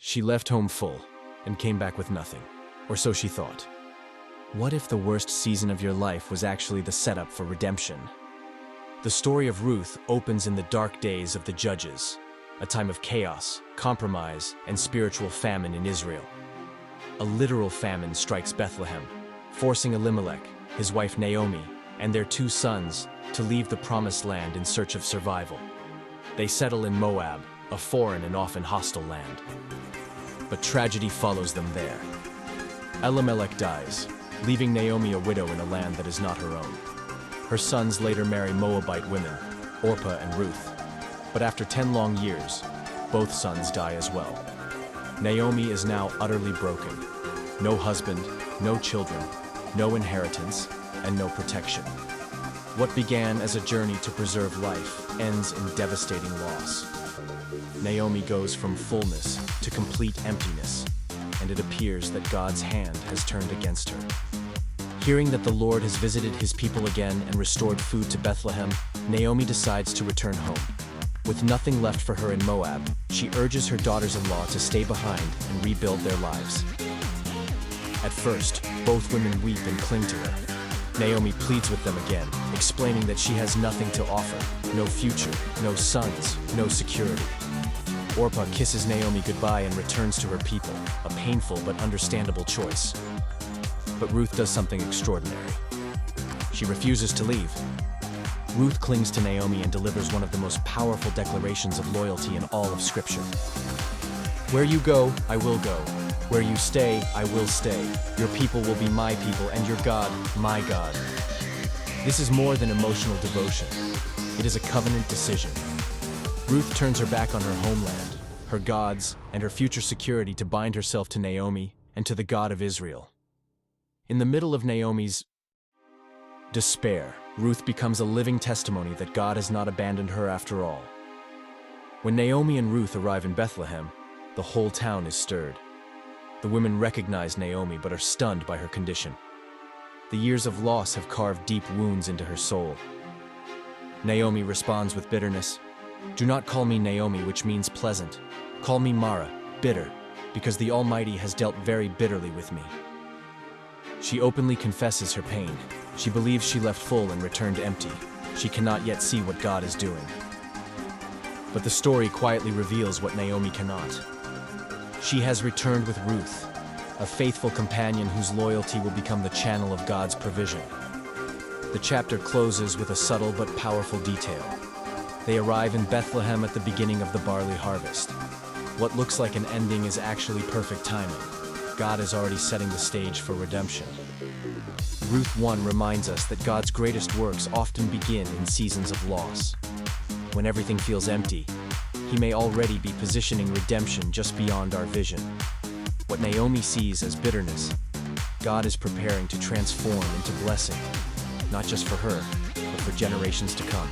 She left home full and came back with nothing, or so she thought. What if the worst season of your life was actually the setup for redemption? The story of Ruth opens in the dark days of the Judges, a time of chaos, compromise, and spiritual famine in Israel. A literal famine strikes Bethlehem, forcing Elimelech, his wife Naomi, and their 2 sons to leave the promised land in search of survival. They settle in Moab, a foreign and often hostile land. But tragedy follows them there. Elimelech dies, leaving Naomi a widow in a land that is not her own. Her sons later marry Moabite women, Orpah and Ruth. But after 10 long years, both sons die as well. Naomi is now utterly broken. No husband, no children, no inheritance, and no protection. What began as a journey to preserve life ends in devastating loss. Naomi goes from fullness to complete emptiness, and it appears that God's hand has turned against her. Hearing that the Lord has visited his people again and restored food to Bethlehem, Naomi decides to return home. With nothing left for her in Moab, she urges her daughters-in-law to stay behind and rebuild their lives. At first, both women weep and cling to her. Naomi pleads with them again, explaining that she has nothing to offer, no future, no sons, no security. Orpah kisses Naomi goodbye and returns to her people, a painful but understandable choice. But Ruth does something extraordinary. She refuses to leave. Ruth clings to Naomi and delivers one of the most powerful declarations of loyalty in all of Scripture. Where you go, I will go. Where you stay, I will stay. Your people will be my people, and your God, my God. This is more than emotional devotion. It is a covenant decision. Ruth turns her back on her homeland, her gods, and her future security to bind herself to Naomi and to the God of Israel. In the middle of Naomi's despair, Ruth becomes a living testimony that God has not abandoned her after all. When Naomi and Ruth arrive in Bethlehem, the whole town is stirred. The women recognize Naomi but are stunned by her condition. The years of loss have carved deep wounds into her soul. Naomi responds with bitterness. Do not call me Naomi, which means pleasant. Call me Mara, bitter, because the Almighty has dealt very bitterly with me. She openly confesses her pain. She believes she left full and returned empty. She cannot yet see what God is doing. But the story quietly reveals what Naomi cannot. She has returned with Ruth, a faithful companion whose loyalty will become the channel of God's provision. The chapter closes with a subtle but powerful detail. They arrive in Bethlehem at the beginning of the barley harvest. What looks like an ending is actually perfect timing. God is already setting the stage for redemption. Ruth 1 reminds us that God's greatest works often begin in seasons of loss. When everything feels empty, He may already be positioning redemption just beyond our vision. What Naomi sees as bitterness, God is preparing to transform into blessing, not just for her, but for generations to come.